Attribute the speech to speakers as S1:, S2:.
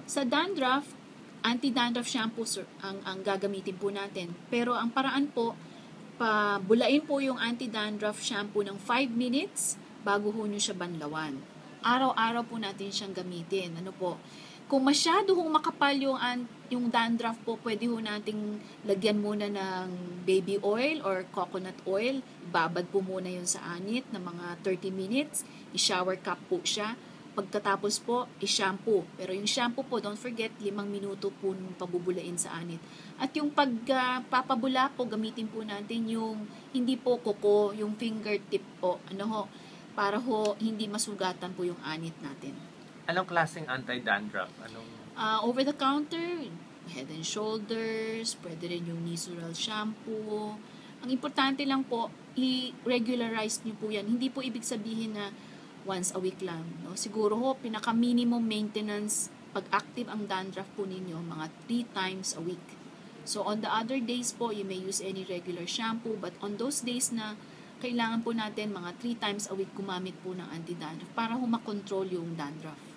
S1: Sa dandruff, anti-dandruff shampoo ang gagamitin po natin. Pero ang paraan po, pabulain po yung anti-dandruff shampoo ng 5 minutes bago ho nyo siya banlawan. Araw-araw po natin siyang gamitin. Ano po? Kung masyado hong makapal yung dandruff po, pwede ho nating lagyan muna ng baby oil or coconut oil. Babad po muna yun sa anit na mga 30 minutes. I-shower cap po siya. Pagkatapos po, i-shampoo. Pero yung shampoo po, don't forget, 5 minuto po pabubulain sa anit. At yung pagpapabula po, gamitin po natin yung hindi po kuko, yung fingertip po. Para ho hindi masugatan po yung anit natin.
S2: Anong klaseng anti-dandruff?
S1: Over the counter, Head and Shoulders, pwede rin yung Nizoral shampoo. Ang importante lang po, i-regularize nyo po yan. Hindi po ibig sabihin na once a week lang. No? Siguro ho, pinaka-minimum maintenance pag active ang dandruff po ninyo, mga 3 times a week. So on the other days po, you may use any regular shampoo, but on those days na kailangan po natin mga 3 times a week gumamit po ng anti-dandruff para ho makontrol yung dandruff.